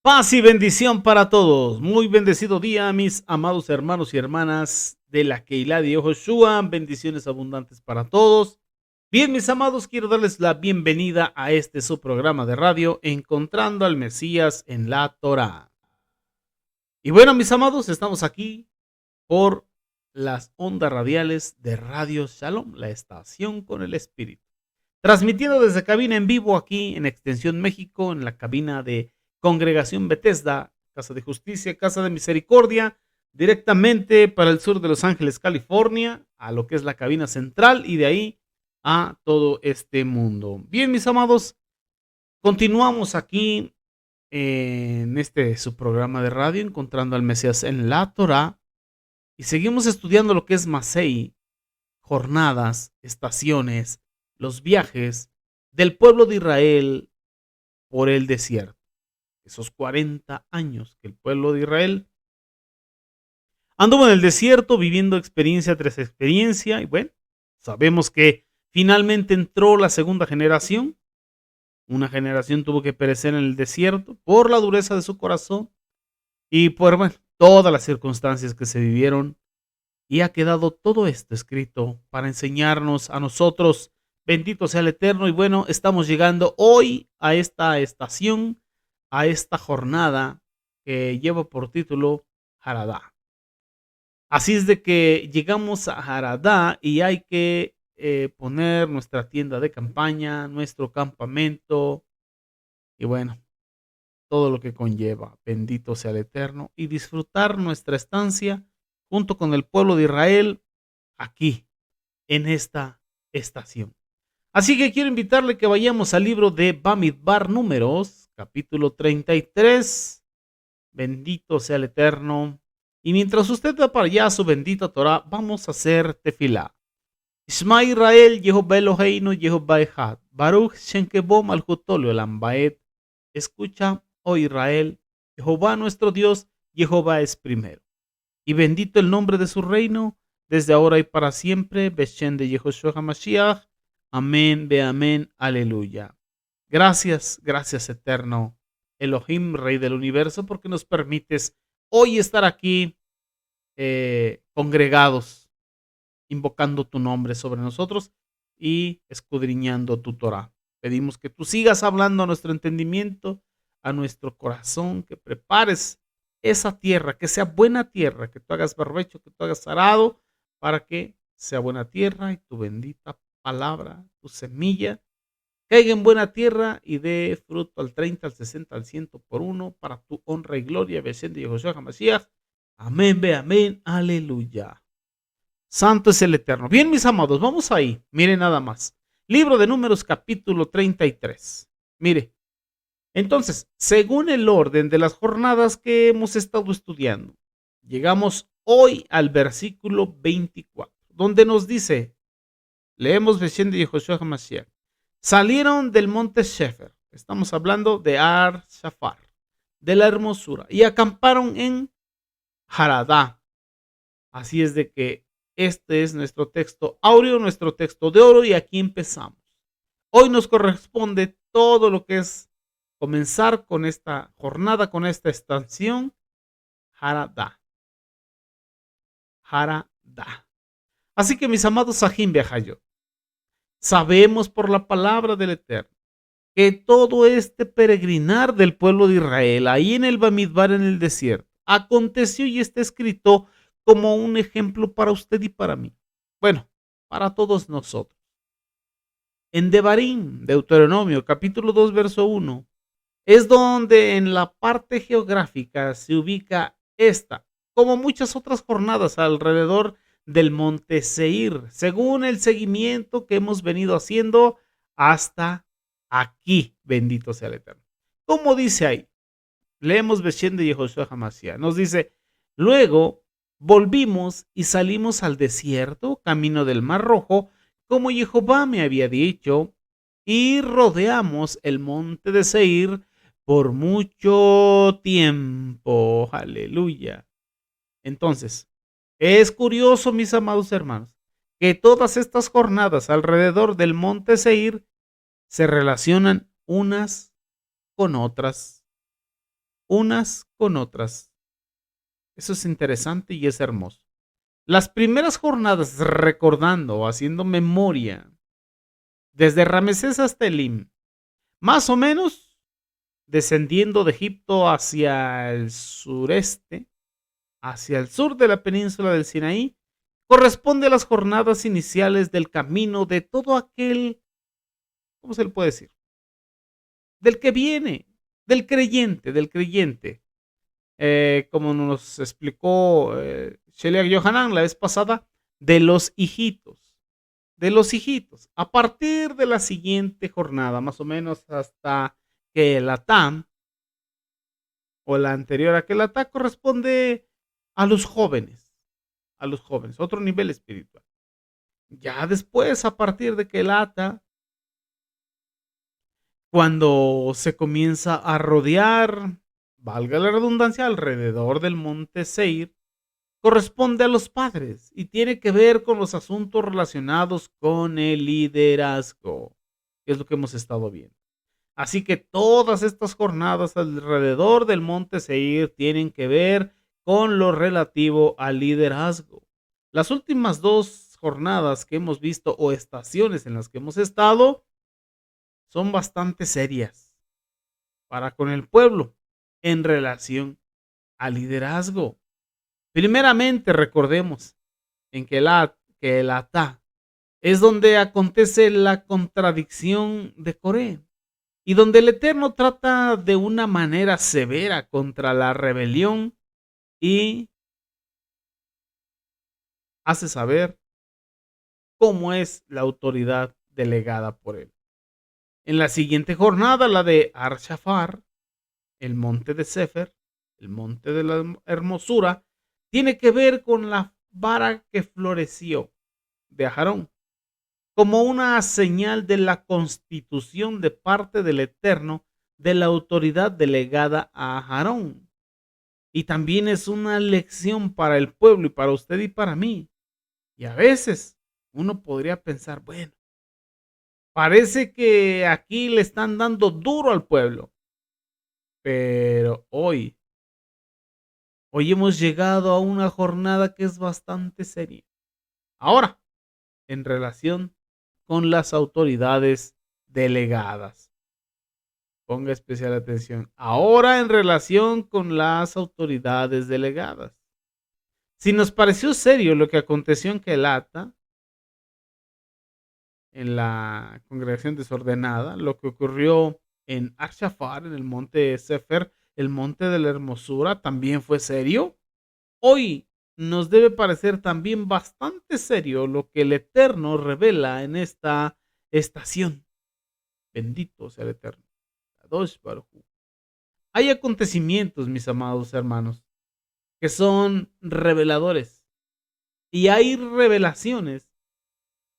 Paz y bendición para todos. Muy bendecido día, mis amados hermanos y hermanas de la Keilah de Yehoshua. Bendiciones abundantes para todos. Bien, mis amados, quiero darles la bienvenida a este su programa de radio, Encontrando al Mesías en la Torá. Y bueno, mis amados, estamos aquí por las ondas radiales de Radio Shalom, la estación con el Espíritu. Transmitiendo desde cabina en vivo aquí en Extensión México, en la cabina de Congregación Bethesda, Casa de Justicia, Casa de Misericordia, directamente para el sur de Los Ángeles, California, a lo que es la cabina central y de ahí a todo este mundo. Bien, mis amados, continuamos aquí en este su programa de radio, Encontrando al Mesías en la Torá, y seguimos estudiando lo que es Masei, jornadas, estaciones, los viajes del pueblo de Israel por el desierto. Esos 40 años que el pueblo de Israel anduvo en el desierto viviendo experiencia tras experiencia. Y bueno, sabemos que finalmente entró la segunda generación. Una generación tuvo que perecer en el desierto por la dureza de su corazón y por bueno, todas las circunstancias que se vivieron. Y ha quedado todo esto escrito para enseñarnos a nosotros. Bendito sea el Eterno. Y bueno, estamos llegando hoy a esta estación, a esta jornada que lleva por título Haradá. Así es de que llegamos a Haradá y hay que poner nuestra tienda de campaña, nuestro campamento y bueno, todo lo que conlleva. Bendito sea el Eterno y disfrutar nuestra estancia junto con el pueblo de Israel aquí en esta estación. Así que quiero invitarle que vayamos al libro de Bamidbar Números, capítulo 33. Bendito sea el Eterno. Y mientras usted va para allá su bendita Torah, vamos a hacer tefilá. Shema Israel, Jehová Eloheinu, Jehová Echad. Baruch Shem Kebo Malchuto Leolam Baed. Escucha, oh Israel, Jehová nuestro Dios, Jehová es primero. Y bendito el nombre de su reino, desde ahora y para siempre. Beshem de Yehoshua HaMashiach. Amén, ve amén, aleluya. Gracias, gracias eterno, Elohim, Rey del universo, porque nos permites hoy estar aquí congregados, invocando tu nombre sobre nosotros y escudriñando tu Torah. Pedimos que tú sigas hablando a nuestro entendimiento, a nuestro corazón, que prepares esa tierra, que sea buena tierra, que tú hagas barbecho, que tú hagas arado, para que sea buena tierra y tu bendita palabra, tu semilla, caiga en buena tierra y dé fruto al 30, al 60, al 100 por uno, para tu honra y gloria. Besén de Yehoshua HaMashiach. Amén, ve amén, aleluya. Santo es el Eterno. Bien, mis amados, vamos ahí. Miren nada más. Libro de Números, capítulo 33. Mire, entonces, según el orden de las jornadas que hemos estado estudiando, llegamos hoy al versículo 24, donde nos dice, leemos Beshem de Yehoshua HaMashiach, salieron del monte Shefer, estamos hablando de Ar Shafar, de la hermosura, y acamparon en Haradá. Así es de que este es nuestro texto áureo, nuestro texto de oro, y aquí empezamos. Hoy nos corresponde todo lo que es comenzar con esta jornada, con esta estación, Haradá. Haradá. Así que mis amados Sahim Behayo, sabemos por la palabra del Eterno que todo este peregrinar del pueblo de Israel ahí en el Bamidbar, en el desierto, aconteció y está escrito como un ejemplo para usted y para mí. Bueno, para todos nosotros. En Devarim, Deuteronomio, capítulo 2, verso 1, es donde en la parte geográfica se ubica esta, como muchas otras jornadas alrededor del monte Seir, según el seguimiento que hemos venido haciendo hasta aquí. Bendito sea el Eterno. ¿Cómo dice ahí? Leemos Beshem de Yehoshua HaMashiach. Nos dice, luego volvimos y salimos al desierto, camino del Mar Rojo, como Jehová me había dicho, y rodeamos el monte de Seir por mucho tiempo. Aleluya. Entonces, es curioso, mis amados hermanos, que todas estas jornadas alrededor del monte Seir se relacionan unas con otras. unas con otras. Eso es interesante y es hermoso. Las primeras jornadas recordando o haciendo memoria desde Ramesés hasta Elim, más o menos descendiendo de Egipto hacia el sureste, hacia el sur de la península del Sinaí, corresponde a las jornadas iniciales del camino de todo aquel, ¿cómo se le puede decir? Del que viene, del creyente. Como nos explicó Shelia Yohanan la vez pasada, de los hijitos, a partir de la siguiente jornada, más o menos hasta que el Atam, o la anterior a que el Atam, corresponde a los jóvenes, otro nivel espiritual. Ya después, a partir de que el Ata, cuando se comienza a rodear, valga la redundancia, alrededor del monte Seir, corresponde a los padres y tiene que ver con los asuntos relacionados con el liderazgo, que es lo que hemos estado viendo. Así que todas estas jornadas alrededor del monte Seir tienen que ver con lo relativo al liderazgo. Las últimas dos jornadas que hemos visto o estaciones en las que hemos estado son bastante serias para con el pueblo en relación al liderazgo. Primeramente, recordemos en que el Atá es donde acontece la contradicción de Coré y donde el Eterno trata de una manera severa contra la rebelión y hace saber cómo es la autoridad delegada por él. En la siguiente jornada, la de Arshafar, el monte de Sefer, el monte de la hermosura, tiene que ver con la vara que floreció de Aarón, como una señal de la constitución de parte del Eterno de la autoridad delegada a Aarón. Y también es una lección para el pueblo y para usted y para mí. Y a veces uno podría pensar, bueno, parece que aquí le están dando duro al pueblo, pero hoy hemos llegado a una jornada que es bastante seria. Ahora, en relación con las autoridades delegadas. Ponga especial atención. Ahora en relación con las autoridades delegadas. Si nos pareció serio lo que aconteció en Kelata, en la congregación desordenada, lo que ocurrió en Arshafar, en el monte Sefer, el monte de la hermosura, también fue serio. Hoy nos debe parecer también bastante serio lo que el Eterno revela en esta estación. Bendito sea el Eterno. Hay acontecimientos, mis amados hermanos, que son reveladores. Y hay revelaciones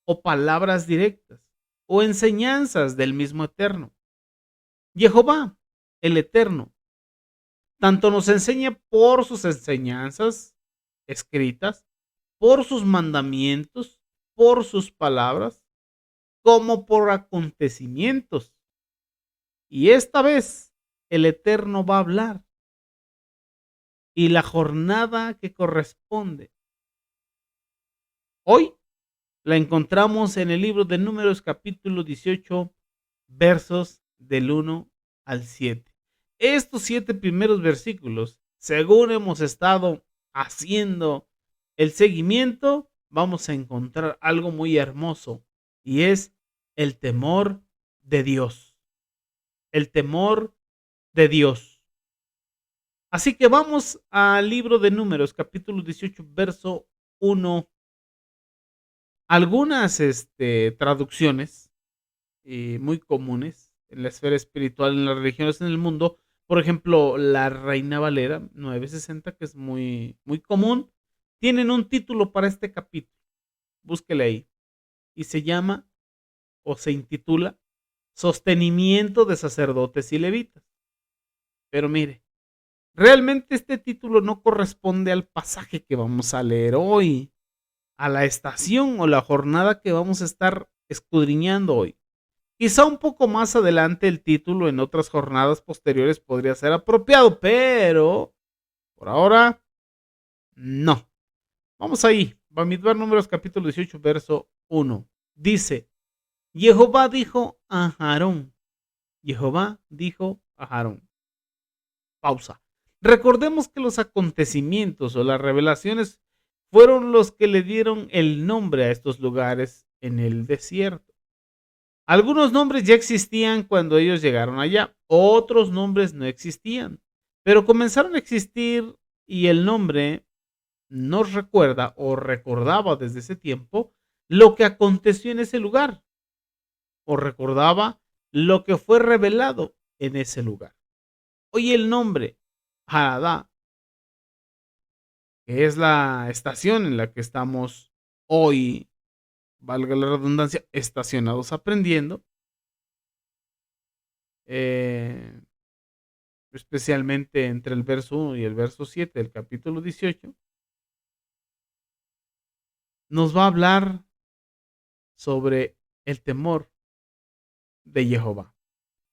o palabras directas o enseñanzas del mismo Eterno. Jehová, el Eterno, tanto nos enseña por sus enseñanzas escritas, por sus mandamientos, por sus palabras, como por acontecimientos. Y esta vez el Eterno va a hablar. Y la jornada que corresponde hoy la encontramos en el libro de Números capítulo 18, versos del 1 al 7. Estos 7 primeros versículos, según hemos estado haciendo el seguimiento, vamos a encontrar algo muy hermoso y es el temor de Dios. El temor de Dios. Así que vamos al libro de Números, capítulo 18, verso 1. Algunas traducciones muy comunes en la esfera espiritual, en las religiones en el mundo, por ejemplo, la Reina Valera 960, que es muy, muy común, tienen un título para este capítulo. Búsquele ahí. Y se llama o se intitula Sostenimiento de sacerdotes y levitas. Pero mire, realmente este título no corresponde al pasaje que vamos a leer hoy, a la estación o la jornada que vamos a estar escudriñando hoy. Quizá un poco más adelante el título en otras jornadas posteriores podría ser apropiado, pero por ahora no. Vamos ahí. Bamidbar números capítulo 18, verso 1. Dice, Jehová dijo a Aarón. Jehová dijo a Aarón. Pausa. Recordemos que los acontecimientos o las revelaciones fueron los que le dieron el nombre a estos lugares en el desierto. Algunos nombres ya existían cuando ellos llegaron allá, otros nombres no existían, pero comenzaron a existir y el nombre nos recuerda o recordaba desde ese tiempo lo que aconteció en ese lugar o recordaba lo que fue revelado en ese lugar. Hoy el nombre Haradá, que es la estación en la que estamos hoy, valga la redundancia, estacionados aprendiendo, eh, especialmente entre el verso 1 y el verso 7 del capítulo 18, nos va a hablar sobre el temor de Jehová.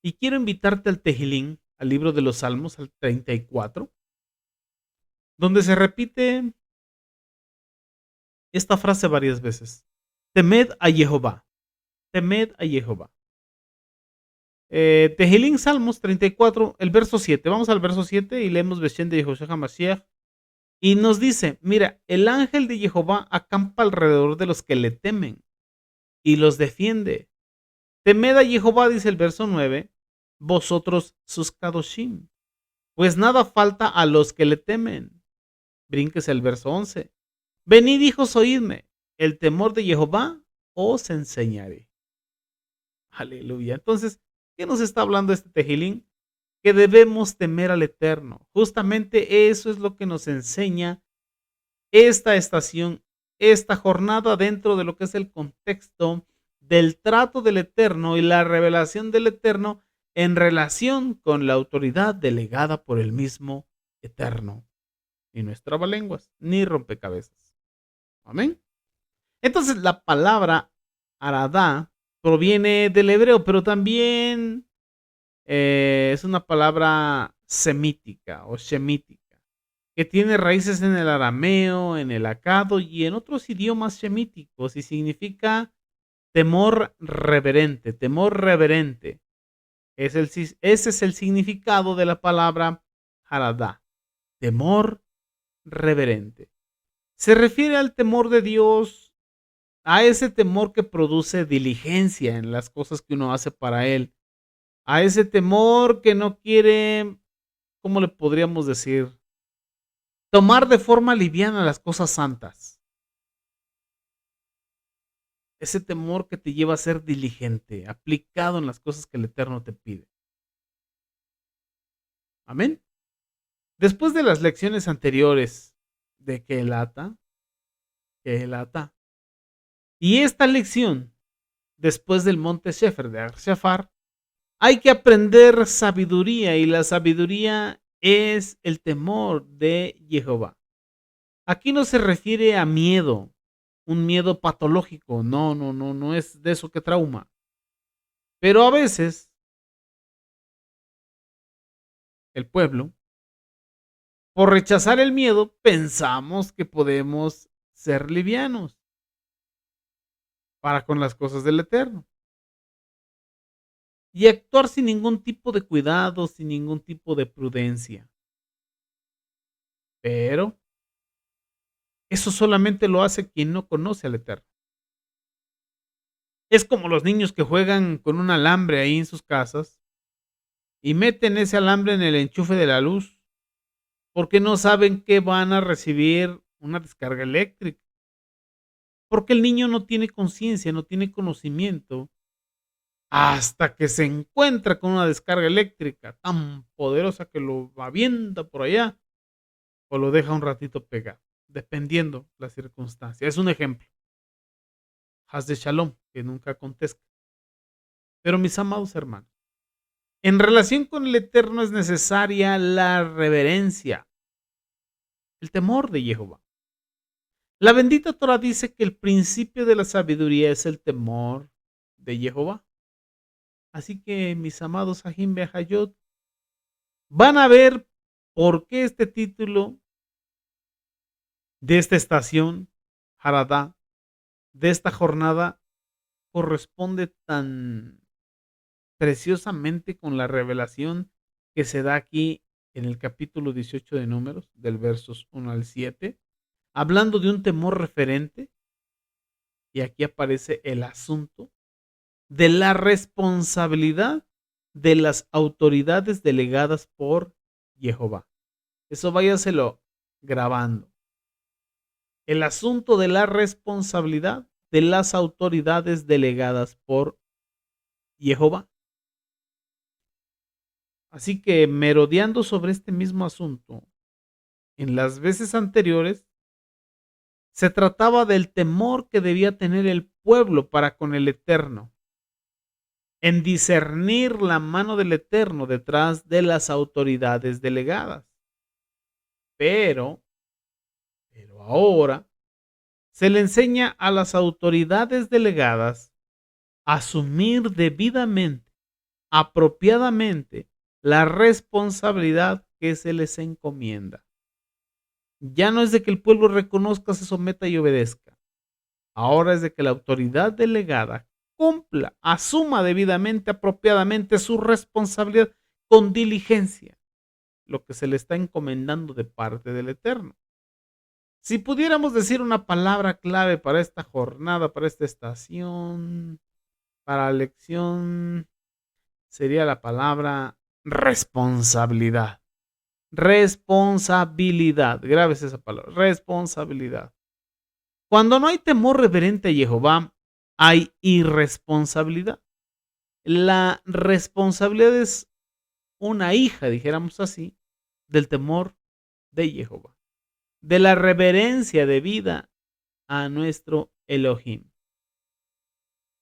Y quiero invitarte al Tejilín, al libro de los Salmos, al 34, donde se repite esta frase varias veces. Temed a Jehová, temed a Jehová. Tejilín, Salmos 34, el verso 7. Vamos al verso 7 y leemos Beshem de Yehoshua HaMashiach. Y nos dice, mira, el ángel de Jehová acampa alrededor de los que le temen y los defiende. Temed a Jehová, dice el verso 9, vosotros sus kadoshim, pues nada falta a los que le temen. Brínquese el verso 11. Venid, hijos, oídme, el temor de Jehová os enseñaré. Aleluya. Entonces, ¿qué nos está hablando este Tejilín? Que debemos temer al Eterno. Justamente eso es lo que nos enseña esta estación, esta jornada dentro de lo que es el contexto del trato del Eterno y la revelación del Eterno en relación con la autoridad delegada por el mismo Eterno. Ni no es trabalenguas, ni rompecabezas. Amén. Entonces la palabra Aradá proviene del hebreo, pero también es una palabra semítica o shemítica, que tiene raíces en el arameo, en el acado y en otros idiomas semíticos y significa temor reverente, temor reverente. Ese es el significado de la palabra Haradá, temor reverente. Se refiere al temor de Dios, a ese temor que produce diligencia en las cosas que uno hace para Él, a ese temor que no quiere, ¿cómo le podríamos decir? Tomar de forma liviana las cosas santas. Ese temor que te lleva a ser diligente, aplicado en las cosas que el Eterno te pide. Amén. Después de las lecciones anteriores de Kehelata, y esta lección, después del monte Shefer de Arshafar, hay que aprender sabiduría y la sabiduría es el temor de Jehová. Aquí no se refiere a miedo, un miedo patológico, no es de eso que trauma. Pero a veces el pueblo, por rechazar el miedo, pensamos que podemos ser livianos para con las cosas del Eterno y actuar sin ningún tipo de cuidado, sin ningún tipo de prudencia. Pero eso solamente lo hace quien no conoce al Eterno. Es como los niños que juegan con un alambre ahí en sus casas y meten ese alambre en el enchufe de la luz porque no saben que van a recibir una descarga eléctrica. Porque el niño no tiene conciencia, no tiene conocimiento hasta que se encuentra con una descarga eléctrica tan poderosa que lo avienta por allá o lo deja un ratito pegado, dependiendo la circunstancia. Es un ejemplo. Haz de Shalom, que nunca acontezca. Pero mis amados hermanos, en relación con el Eterno es necesaria la reverencia, el temor de Jehová. La bendita Torah dice que el principio de la sabiduría es el temor de Jehová. Así que, mis amados Ajim Behayot, van a ver por qué este título de esta estación, Haradá, de esta jornada, corresponde tan preciosamente con la revelación que se da aquí en el capítulo 18 de Números, del versos 1 al 7, hablando de un temor referente, y aquí aparece el asunto de la responsabilidad de las autoridades delegadas por Jehová. Eso váyaselo grabando. El asunto de la responsabilidad de las autoridades delegadas por Jehová. Así que merodeando sobre este mismo asunto, en las veces anteriores, se trataba del temor que debía tener el pueblo para con el Eterno, en discernir la mano del Eterno detrás de las autoridades delegadas. Pero, pero ahora se le enseña a las autoridades delegadas a asumir debidamente, apropiadamente, la responsabilidad que se les encomienda. Ya no es de que el pueblo reconozca, se someta y obedezca. Ahora es de que la autoridad delegada cumpla, asuma debidamente, apropiadamente su responsabilidad con diligencia, lo que se le está encomendando de parte del Eterno. Si pudiéramos decir una palabra clave para esta jornada, para esta estación, para la lección, sería la palabra responsabilidad. Responsabilidad. Grábese esa palabra. Responsabilidad. Cuando no hay temor reverente a Jehová, hay irresponsabilidad. La responsabilidad es una hija, dijéramos así, del temor de Jehová, de la reverencia debida a nuestro Elohim.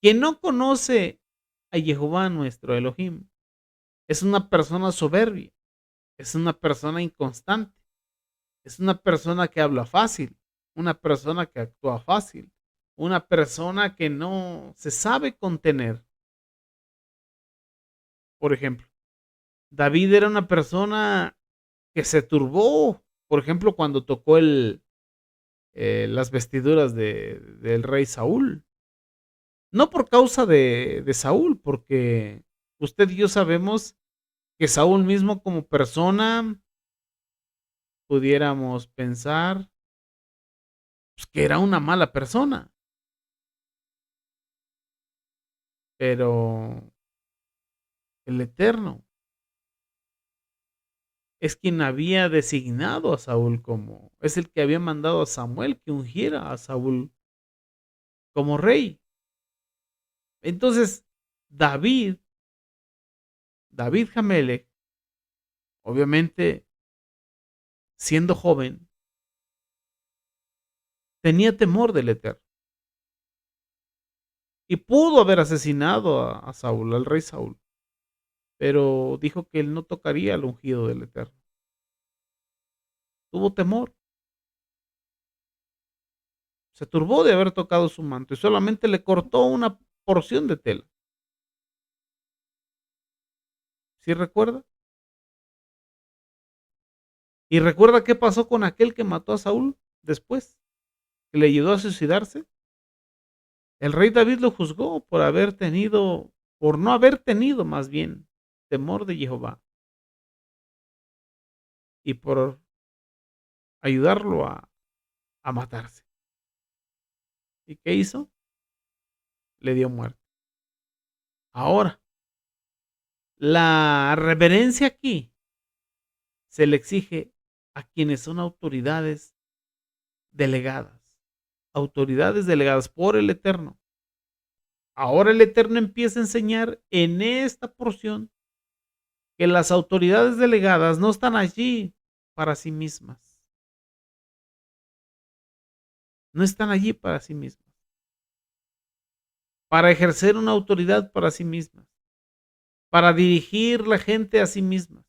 Quien no conoce a Jehová, nuestro Elohim, es una persona soberbia, es una persona inconstante, es una persona que habla fácil, una persona que actúa fácil, una persona que no se sabe contener. Por ejemplo, David era una persona que se turbó, por ejemplo, cuando tocó las vestiduras del rey Saúl. No por causa de Saúl, porque usted y yo sabemos que Saúl mismo como persona pudiéramos pensar pues, que era una mala persona, pero el Eterno es quien había designado a Saúl como, es el que había mandado a Samuel que ungiera a Saúl como rey. Entonces, David, David Hamelech, obviamente siendo joven, tenía temor del Eterno y pudo haber asesinado a Saúl, al rey Saúl, pero dijo que él no tocaría al ungido del Eterno. Tuvo temor, se turbó de haber tocado su manto y solamente le cortó una porción de tela. ¿Sí recuerda? ¿Y recuerda qué pasó con aquel que mató a Saúl después? Que le ayudó a suicidarse. El rey David lo juzgó por no haber tenido más bien temor de Jehová y por ayudarlo a matarse. ¿Y qué hizo? Le dio muerte. Ahora, la reverencia aquí se le exige a quienes son autoridades delegadas por el Eterno. Ahora el Eterno empieza a enseñar en esta porción que las autoridades delegadas no están allí para sí mismas. No están allí para sí mismas. Para ejercer una autoridad para sí mismas. Para dirigir la gente a sí mismas.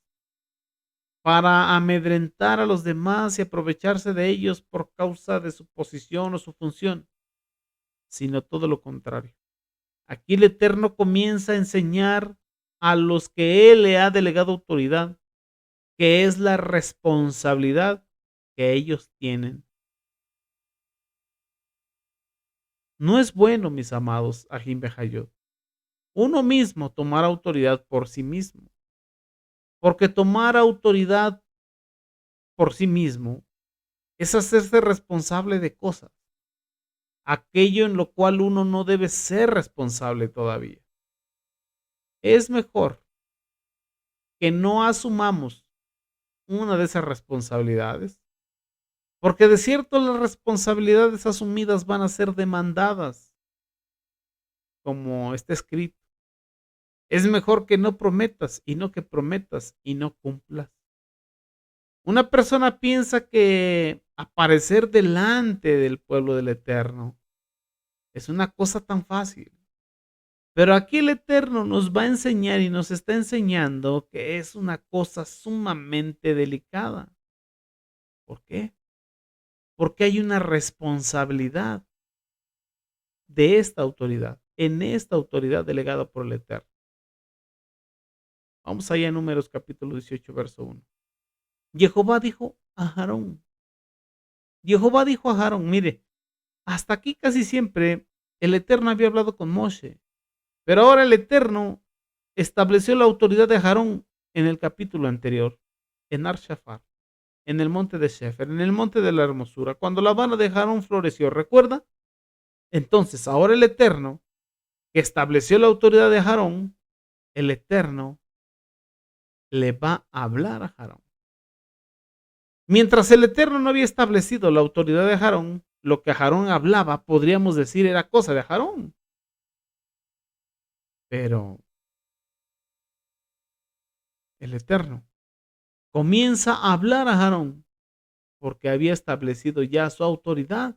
Para amedrentar a los demás y aprovecharse de ellos por causa de su posición o su función, sino todo lo contrario. Aquí el Eterno comienza a enseñar a los que Él le ha delegado autoridad, que es la responsabilidad que ellos tienen. No es bueno, mis amados, Ajim Behayot, uno mismo tomar autoridad por sí mismo, porque tomar autoridad por sí mismo es hacerse responsable de cosas, aquello en lo cual uno no debe ser responsable todavía. Es mejor que no asumamos una de esas responsabilidades, porque de cierto las responsabilidades asumidas van a ser demandadas, como está escrito. Es mejor que no prometas y no que prometas y no cumplas. Una persona piensa que aparecer delante del pueblo del Eterno es una cosa tan fácil. Pero aquí el Eterno nos va a enseñar y nos está enseñando que es una cosa sumamente delicada. ¿Por qué? Porque hay una responsabilidad de esta autoridad, en esta autoridad delegada por el Eterno. Vamos allá a Números capítulo 18, verso 1. Jehová dijo a Aarón, mire, hasta aquí casi siempre el Eterno había hablado con Moshe, pero ahora el Eterno estableció la autoridad de Aarón en el capítulo anterior, en Arshafar, en el monte de Shefer, en el monte de la hermosura, cuando la vara de Aarón floreció, ¿recuerda? Entonces, ahora el Eterno, que estableció la autoridad de Aarón, el Eterno le va a hablar a Aarón. Mientras el Eterno no había establecido la autoridad de Aarón, lo que Aarón hablaba, podríamos decir, era cosa de Aarón. Pero el Eterno comienza a hablar a Aarón porque había establecido ya su autoridad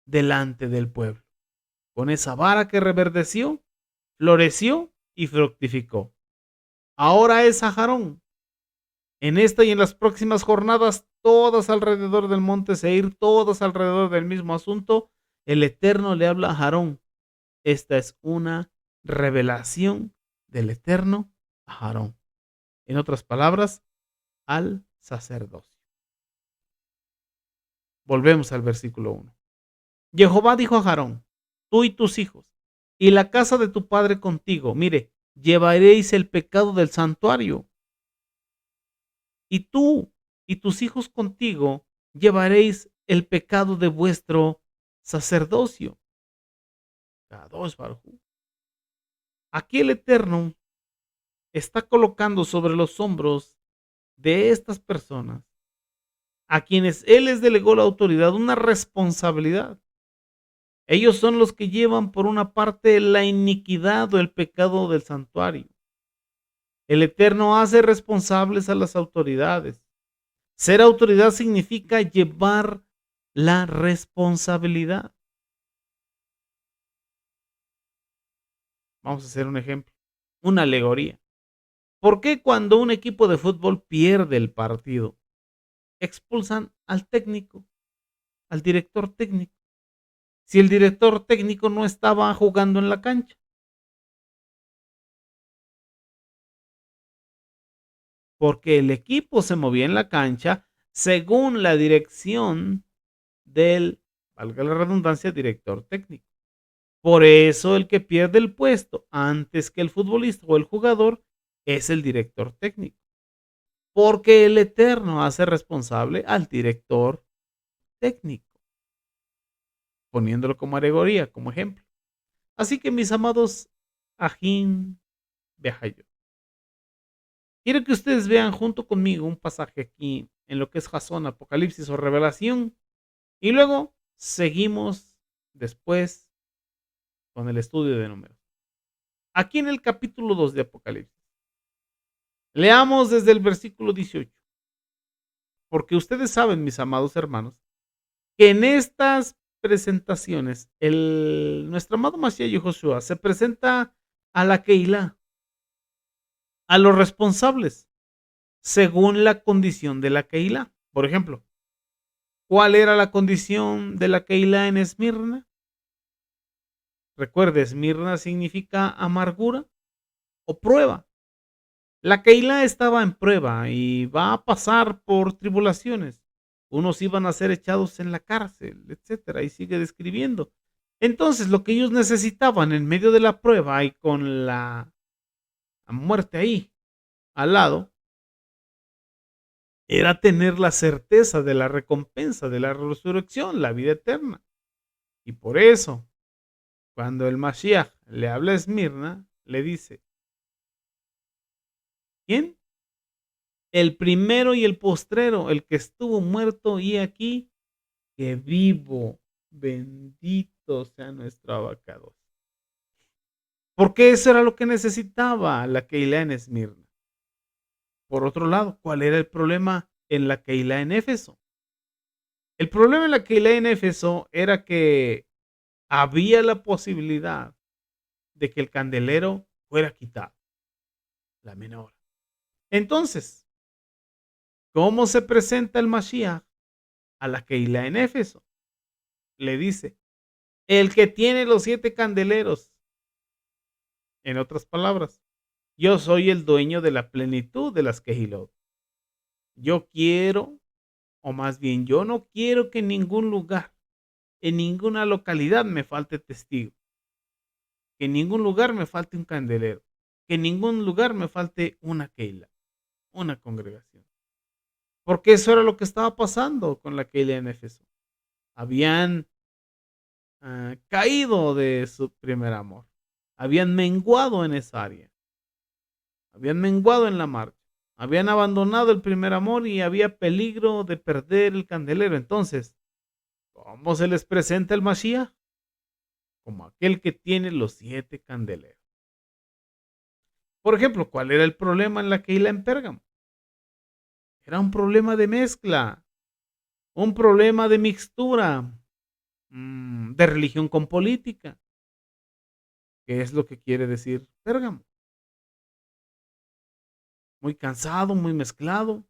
delante del pueblo. Con esa vara que reverdeció, floreció y fructificó. Ahora es a Aarón. En esta y en las próximas jornadas, todas alrededor del monte Seir, todas alrededor del mismo asunto, el Eterno le habla a Aarón. Esta es una revelación del Eterno a Aarón. En otras palabras, al sacerdocio. Volvemos al versículo 1. Jehová dijo a Aarón, tú y tus hijos, y la casa de tu padre contigo, mire, llevaréis el pecado del santuario. Y tú y tus hijos contigo llevaréis el pecado de vuestro sacerdocio. Aquí el Eterno está colocando sobre los hombros de estas personas, a quienes Él les delegó la autoridad, una responsabilidad. Ellos son los que llevan por una parte la iniquidad o el pecado del santuario. El Eterno hace responsables a las autoridades. Ser autoridad significa llevar la responsabilidad. Vamos a hacer un ejemplo, una alegoría. ¿Por qué cuando un equipo de fútbol pierde el partido, expulsan al técnico, al director técnico, si el director técnico no estaba jugando en la cancha? Porque el equipo se movía en la cancha según la dirección del, valga la redundancia, director técnico. Por eso el que pierde el puesto antes que el futbolista o el jugador es el director técnico. Porque el Eterno hace responsable al director técnico, poniéndolo como alegoría, como ejemplo. Así que mis amados Ajín Behayo, quiero que ustedes vean junto conmigo un pasaje aquí en lo que es Jasón, Apocalipsis o Revelación, y luego seguimos después con el estudio de números. Aquí en el capítulo 2 de Apocalipsis, leamos desde el versículo 18, porque ustedes saben, mis amados hermanos, que en estas presentaciones, nuestro amado Mashiach Joshua se presenta a la Keilah, a los responsables, según la condición de la Keilah. Por ejemplo, ¿cuál era la condición de la Keilah en Esmirna? Recuerde, Esmirna significa amargura o prueba. La Keilah estaba en prueba y va a pasar por tribulaciones. Unos iban a ser echados en la cárcel, etcétera, y sigue describiendo. Entonces, lo que ellos necesitaban en medio de la prueba y con la muerte ahí al lado, era tener la certeza de la recompensa, de la resurrección, la vida eterna. Y por eso, cuando el Mashiach le habla a Esmirna, le dice, ¿quién? El primero y el postrero, el que estuvo muerto y aquí que vivo. Bendito sea nuestro abacados. Porque eso era lo que necesitaba la Keilah en Esmirna. Por otro lado, ¿cuál era el problema en la Keilah en Éfeso? El problema en la Keilah en Éfeso era que había la posibilidad de que el candelero fuera quitado, la menor. Entonces, ¿cómo se presenta el Mashiach a la Keilah en Éfeso? Le dice, el que tiene los 7 candeleros. En otras palabras, yo soy el dueño de la plenitud de las Kehilot. Yo quiero, o más bien, yo no quiero que en ningún lugar, en ninguna localidad me falte testigo. Que en ningún lugar me falte un candelero. Que en ningún lugar me falte una Keilah, una congregación. Porque eso era lo que estaba pasando con la Keilah en Éfeso. Habían caído de su primer amor. Habían menguado en esa área. Habían menguado en la marcha. Habían abandonado el primer amor y había peligro de perder el candelero. Entonces, ¿cómo se les presenta el Mashiach? Como aquel que tiene los 7 candeleros. Por ejemplo, ¿cuál era el problema en la Keilah en Pérgamo? Era un problema de mezcla, un problema de mixtura, de religión con política. ¿Qué es lo que quiere decir Pérgamo? Muy cansado, muy mezclado.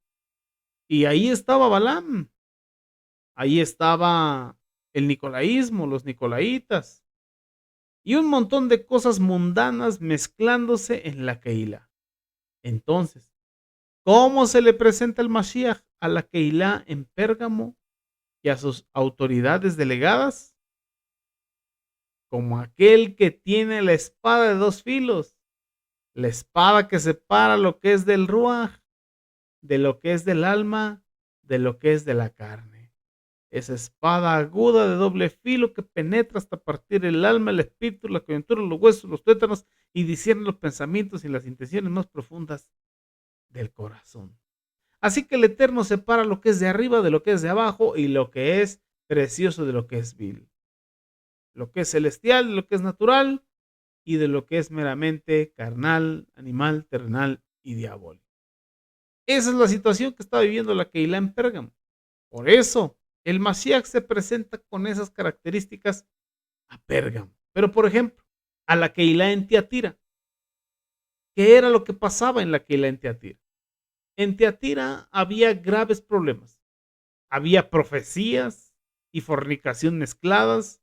Y ahí estaba Balaam, ahí estaba el nicolaísmo, los nicolaitas, y un montón de cosas mundanas mezclándose en la Keilah. Entonces, ¿cómo se le presenta el Mashiach a la Keilah en Pérgamo y a sus autoridades delegadas? Como aquel que tiene la espada de 2 filos, la espada que separa lo que es del Ruach, de lo que es del alma, de lo que es de la carne. Esa espada aguda de doble filo que penetra hasta partir el alma, el espíritu, la coyuntura, los huesos, los tuétanos y discierne los pensamientos y las intenciones más profundas del corazón. Así que el Eterno separa lo que es de arriba de lo que es de abajo y lo que es precioso de lo que es vil. Lo que es celestial de lo que es natural y de lo que es meramente carnal, animal, terrenal y diabólico. Esa es la situación que está viviendo la Keilah en Pérgamo. Por eso, el Mashiach se presenta con esas características a Pérgamo. Pero, por ejemplo, a la Keilah en Tiatira. ¿Qué era lo que pasaba en la Keilah en Tiatira? En Tiatira había graves problemas. Había profecías y fornicación mezcladas.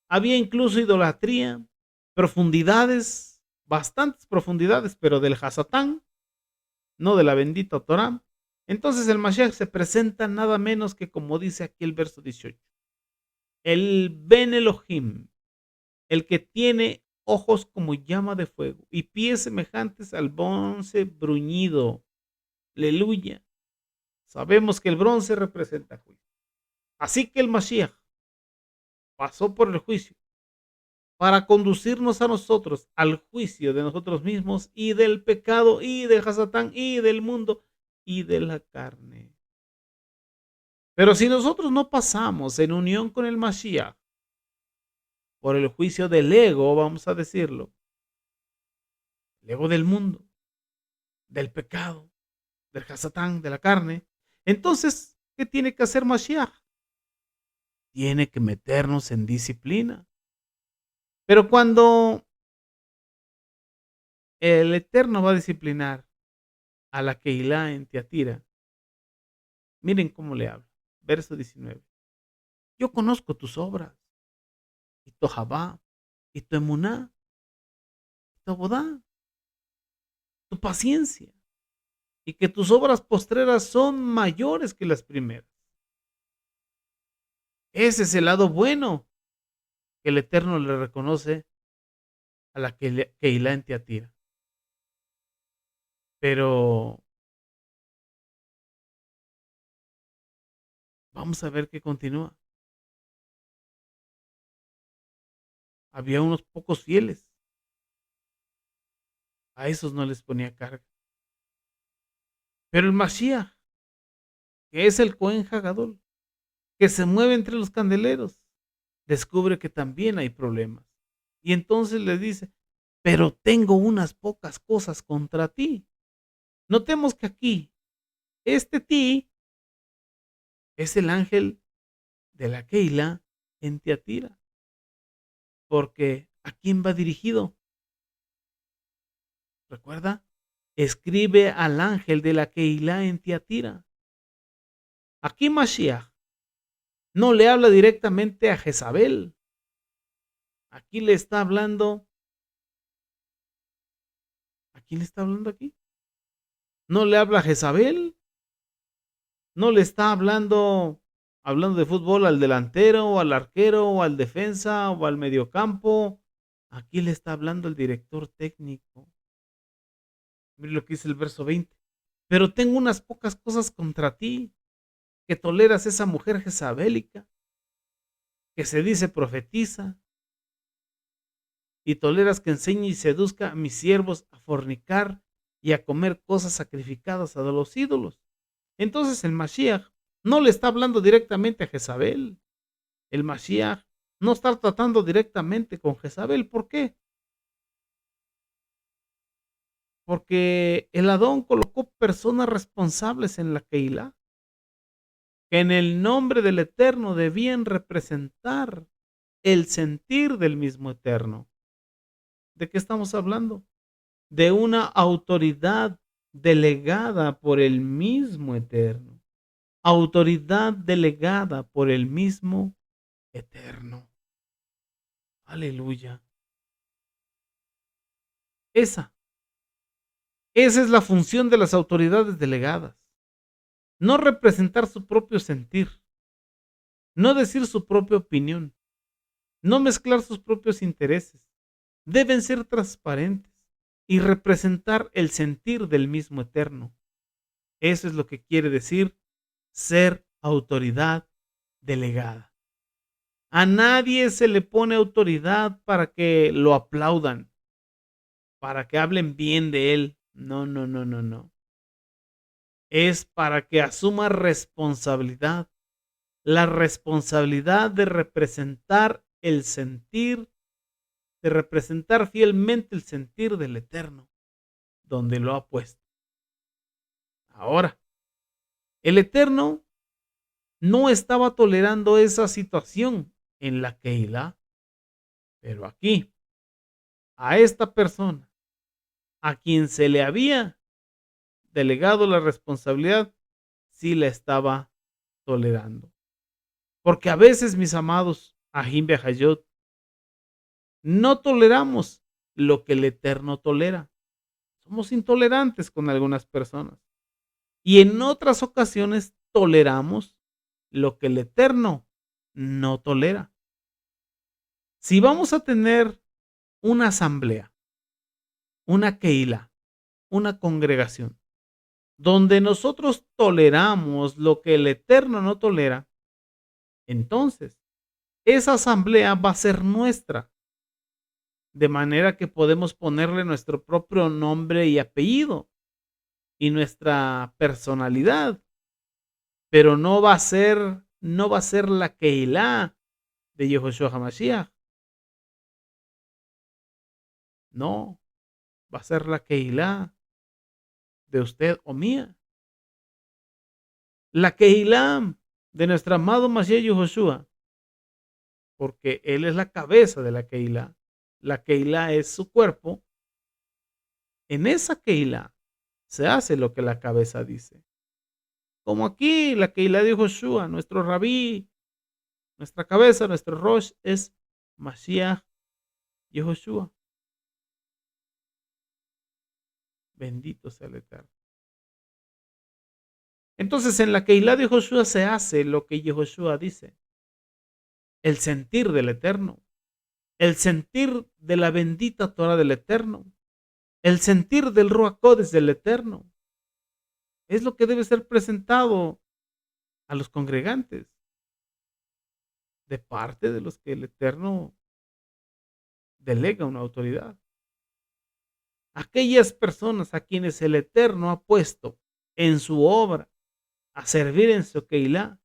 Había incluso idolatría, profundidades, bastantes profundidades, pero del Hasatán, no de la bendita Torá. Entonces el Mashiach se presenta nada menos que como dice aquí el verso 18. El Ben Elohim, el que tiene ojos como llama de fuego y pies semejantes al bronce bruñido. Aleluya. Sabemos que el bronce representa juicio. Así que el Mashiach pasó por el juicio para conducirnos a nosotros al juicio de nosotros mismos y del pecado y del Hasatán y del mundo y de la carne. Pero si nosotros no pasamos en unión con el Mashiach por el juicio del ego, vamos a decirlo, el ego del mundo, del pecado, del Hasatán, de la carne, entonces, ¿qué tiene que hacer Mashiach? Tiene que meternos en disciplina. Pero cuando el Eterno va a disciplinar a la Keilah en Tiatira, miren cómo le habla. Verso 19. Yo conozco tus obras y Tohabá y tu emuná, tu abodá, tu paciencia, y que tus obras postreras son mayores que las primeras. Ese es el lado bueno que el Eterno le reconoce a la Keilah en Tiatira. Pero vamos a ver qué continúa. Había unos pocos fieles. A esos no les ponía carga. Pero el Mashiach, que es el Cohen Hagadol, que se mueve entre los candeleros, descubre que también hay problemas. Y entonces le dice, pero tengo unas pocas cosas contra ti. Notemos que aquí, este ti es el ángel de la Keilah en Tiatira. Porque ¿a quién va dirigido? ¿Recuerda? Escribe al ángel de la Keilah en Tiatira. Aquí Mashiach no le habla directamente a Jezabel. Aquí le está hablando. ¿A quién le está hablando aquí? No le habla a Jezabel. No le está hablando de fútbol al delantero, o al arquero, o al defensa, o al mediocampo. Aquí le está hablando el director técnico. Mire lo que dice el verso 20. Pero tengo unas pocas cosas contra ti, que toleras esa mujer jezabélica, que se dice profetiza, y toleras que enseñe y seduzca a mis siervos a fornicar y a comer cosas sacrificadas a los ídolos. Entonces el Mashiach no le está hablando directamente a Jezabel. El Mashiach no está tratando directamente con Jezabel. ¿Por qué? Porque el Adón colocó personas responsables en la Keilah, que en el nombre del Eterno debían representar el sentir del mismo Eterno. ¿De qué estamos hablando? De una autoridad delegada por el mismo Eterno. Autoridad delegada por el mismo Eterno. Aleluya. Esa es la función de las autoridades delegadas. No representar su propio sentir, no decir su propia opinión, no mezclar sus propios intereses. Deben ser transparentes y representar el sentir del mismo Eterno. Eso es lo que quiere decir ser autoridad delegada. A nadie se le pone autoridad para que lo aplaudan, para que hablen bien de él. No, no, no, no, no. Es para que asuma responsabilidad. La responsabilidad de representar el sentir, de representar fielmente el sentir del Eterno, donde lo ha puesto. Ahora, el Eterno no estaba tolerando esa situación en la Keilah, pero aquí, a esta persona, a quien se le había delegado la responsabilidad, sí la estaba tolerando. Porque a veces, mis amados, Ahim Behayot, no toleramos lo que el Eterno tolera. Somos intolerantes con algunas personas. Y en otras ocasiones toleramos lo que el Eterno no tolera. Si vamos a tener una asamblea, una Keilah, una congregación, donde nosotros toleramos lo que el Eterno no tolera, entonces esa asamblea va a ser nuestra, de manera que podemos ponerle nuestro propio nombre y apellido y nuestra personalidad, pero no va a ser la Keilah de Yehoshua HaMashiach. No, va a ser la Keilah de usted o mía. La Keilah de nuestro amado Mashiach Yehoshua, porque él es la cabeza de la Keilah. La Keilah es su cuerpo. En esa Keilah se hace lo que la cabeza dice. Como aquí la Keilah de Yehoshua, nuestro rabí, nuestra cabeza, nuestro Rosh es Mashiach Yehoshua. Bendito sea el Eterno. Entonces, en la Keilah de Yehoshua se hace lo que Yehoshua dice. El sentir del Eterno. El sentir de la bendita Torah del Eterno. El sentir del Ruach Kodesh del Eterno. Es lo que debe ser presentado a los congregantes. De parte de los que el Eterno delega una autoridad. Aquellas personas a quienes el Eterno ha puesto en su obra a servir en su Keilah,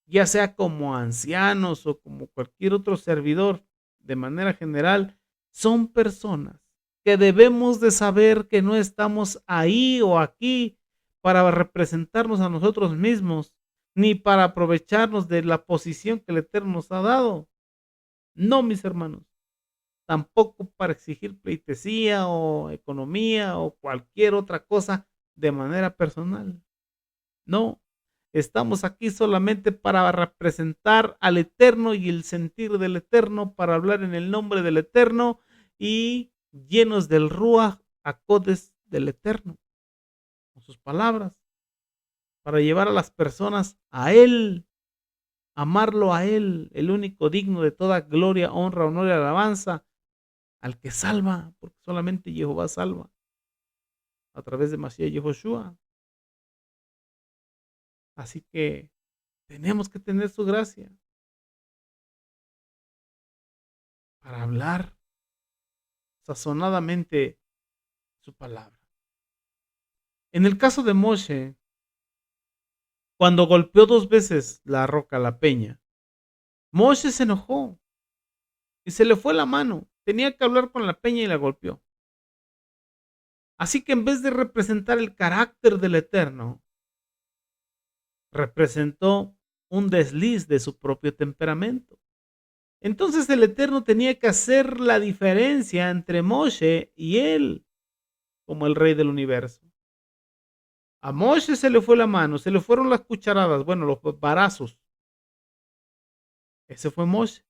ya sea como ancianos o como cualquier otro servidor, de manera general, son personas que debemos de saber que no estamos ahí o aquí para representarnos a nosotros mismos, ni para aprovecharnos de la posición que el Eterno nos ha dado. No, mis hermanos, tampoco para exigir pleitesía o economía o cualquier otra cosa de manera personal. No, estamos aquí solamente para representar al Eterno y el sentir del Eterno, para hablar en el nombre del Eterno y llenos del Ruach HaKodesh del Eterno, con sus palabras, para llevar a las personas a Él, amarlo a Él, el único digno de toda gloria, honra, honor y alabanza, al que salva, porque solamente Jehová salva, a través de Mashiach Yehoshua. Así que tenemos que tener su gracia para hablar sazonadamente su palabra. En el caso de Moshe, cuando golpeó 2 veces la roca, la peña, Moshe se enojó y se le fue la mano. Tenía que hablar con la peña y la golpeó. Así que en vez de representar el carácter del Eterno, representó un desliz de su propio temperamento. Entonces el Eterno tenía que hacer la diferencia entre Moshe y él, como el rey del universo. A Moshe se le fue la mano, se le fueron las cucharadas, bueno, los varazos. Ese fue Moshe.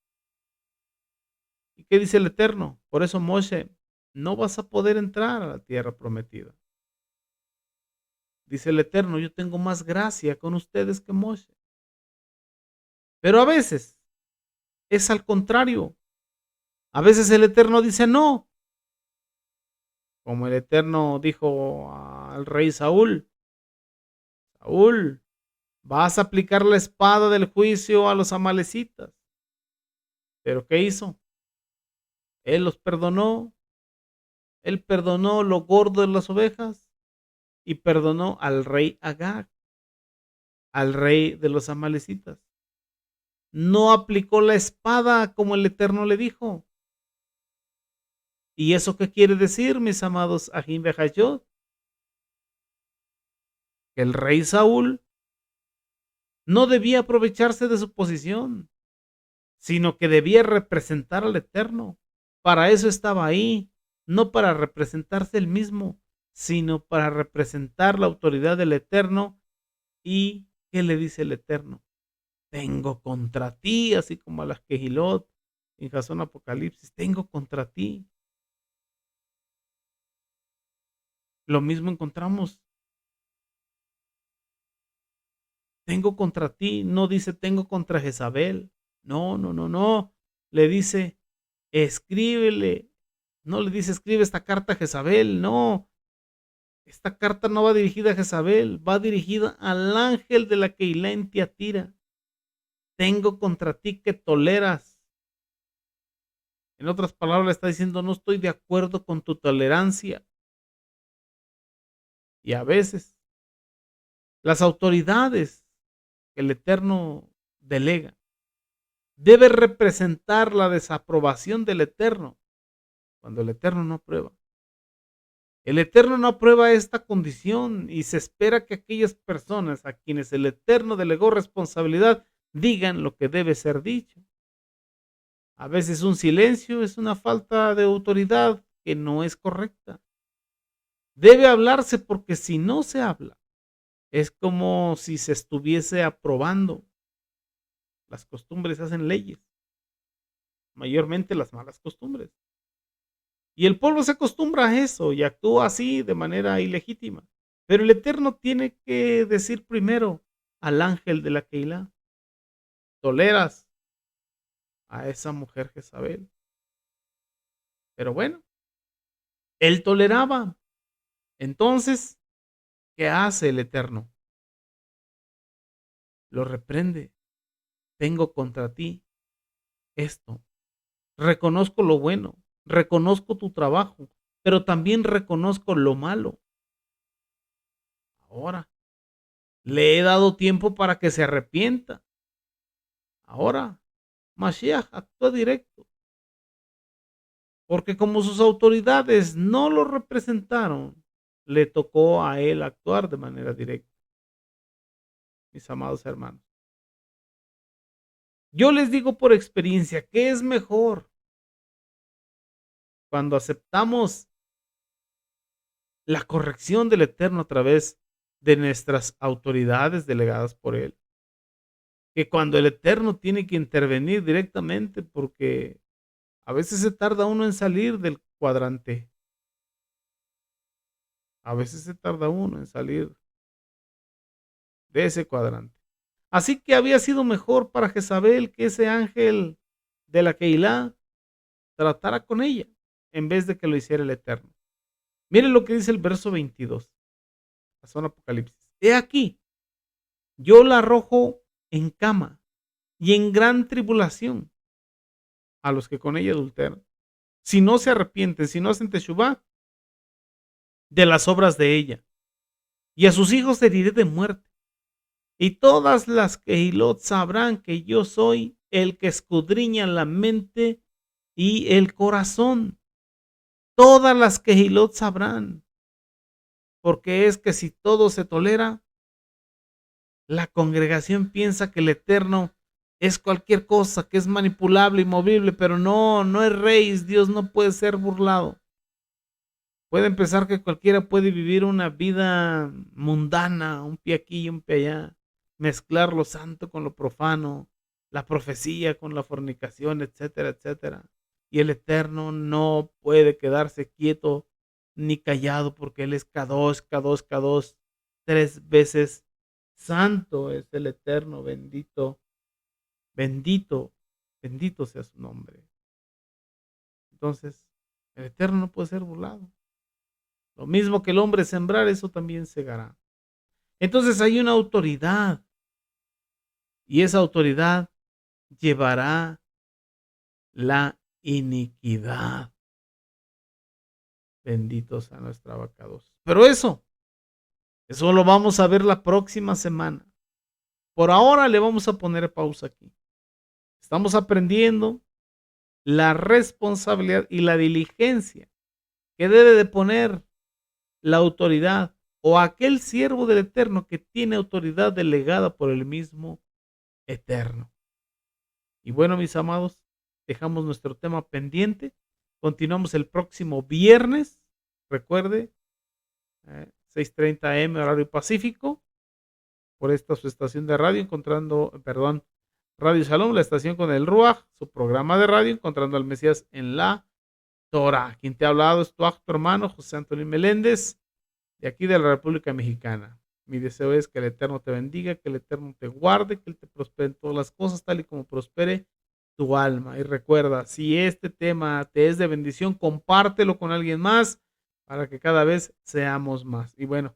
¿Y qué dice el Eterno? Por eso, Moshe, no vas a poder entrar a la tierra prometida. Dice el Eterno, yo tengo más gracia con ustedes que Moshe. Pero a veces es al contrario. A veces el Eterno dice no. Como el Eterno dijo al rey Saúl, Saúl, vas a aplicar la espada del juicio a los amalecitas. ¿Pero qué hizo? Él los perdonó. Él perdonó lo gordo de las ovejas y perdonó al rey Agag, al rey de los amalecitas. No aplicó la espada como el Eterno le dijo. ¿Y eso qué quiere decir, mis amados Ajim Bejayot? Que el rey Saúl no debía aprovecharse de su posición, sino que debía representar al Eterno. Para eso estaba ahí, no para representarse él mismo, sino para representar la autoridad del Eterno. ¿Y qué le dice el Eterno? Tengo contra ti, así como a las Quejilot en Jasón Apocalipsis, tengo contra ti. Lo mismo encontramos. Tengo contra ti, no dice tengo contra Jezabel. No, no, no, no. Le dice, escríbele. No le dice, escribe esta carta a Jezabel. No, esta carta no va dirigida a Jezabel, va dirigida al ángel de la Keilah en Tiatira. Tengo contra ti que toleras. En otras palabras, le está diciendo, no estoy de acuerdo con tu tolerancia. Y a veces, las autoridades que el Eterno delega debe representar la desaprobación del Eterno cuando el Eterno no aprueba. El Eterno no aprueba esta condición y se espera que aquellas personas a quienes el Eterno delegó responsabilidad digan lo que debe ser dicho. A veces un silencio es una falta de autoridad que no es correcta. Debe hablarse porque si no se habla, es como si se estuviese aprobando. Las costumbres hacen leyes, mayormente las malas costumbres. Y el pueblo se acostumbra a eso y actúa así de manera ilegítima. Pero el Eterno tiene que decir primero al ángel de la Keilah: toleras a esa mujer Jezabel. Pero bueno, él toleraba. Entonces, ¿qué hace el Eterno? Lo reprende. Tengo contra ti esto. Reconozco lo bueno, reconozco tu trabajo, pero también reconozco lo malo. Ahora, le he dado tiempo para que se arrepienta. Ahora, Mashiach actúa directo, porque como sus autoridades no lo representaron, le tocó a él actuar de manera directa, mis amados hermanos. Yo les digo por experiencia que es mejor cuando aceptamos la corrección del Eterno a través de nuestras autoridades delegadas por él, que cuando el Eterno tiene que intervenir directamente, porque a veces se tarda uno en salir del cuadrante, a veces se tarda uno en salir de ese cuadrante. Así que había sido mejor para Jezabel que ese ángel de la Keilah tratara con ella, en vez de que lo hiciera el Eterno. Miren lo que dice el verso 22, pasó en Apocalipsis. He aquí, yo la arrojo en cama y en gran tribulación a los que con ella adulteran. Si no se arrepienten, si no hacen teshuvá de las obras de ella, y a sus hijos heriré de muerte. Y todas las Kehilot sabrán que yo soy el que escudriña la mente y el corazón. Todas las Kehilot sabrán, porque es que si todo se tolera, la congregación piensa que el Eterno es cualquier cosa, que es manipulable y movible, pero no, no es rey, Dios no puede ser burlado. Pueden pensar que cualquiera puede vivir una vida mundana, un pie aquí y un pie allá, mezclar lo santo con lo profano, la profecía con la fornicación, etcétera, etcétera. Y el Eterno no puede quedarse quieto ni callado, porque Él es Kadosh, Kadosh, Kadosh, 3 veces santo es el Eterno, bendito, bendito, bendito sea su nombre. Entonces, el Eterno no puede ser burlado. Lo mismo que el hombre sembrar, eso también segará. Entonces hay una autoridad, y esa autoridad llevará la iniquidad. Benditos a nuestra abacados. Pero eso lo vamos a ver la próxima semana. Por ahora le vamos a poner pausa aquí. Estamos aprendiendo la responsabilidad y la diligencia que debe de poner la autoridad o aquel siervo del Eterno que tiene autoridad delegada por el mismo Eterno. Y bueno, mis amados, dejamos nuestro tema pendiente. Continuamos el próximo viernes. Recuerde, 6:30 AM horario pacífico, por esta su estación de radio, Radio Shalom, la estación con el Ruach, su programa de radio, encontrando al Mesías en la Torah. Quien te ha hablado es tu hermano José Antonio Meléndez, de aquí de la República Mexicana. Mi deseo es que el Eterno te bendiga, que el Eterno te guarde, que Él te prospere en todas las cosas, tal y como prospere tu alma. Y recuerda, si este tema te es de bendición, compártelo con alguien más para que cada vez seamos más. Y bueno,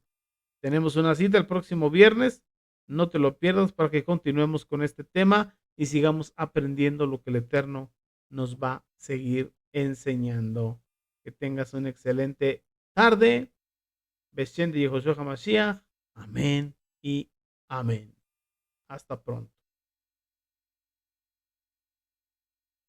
tenemos una cita el próximo viernes. No te lo pierdas para que continuemos con este tema y sigamos aprendiendo lo que el Eterno nos va a seguir enseñando. Que tengas una excelente tarde. Beshen de Yehoshua HaMashiach. Amén y amén. Hasta pronto.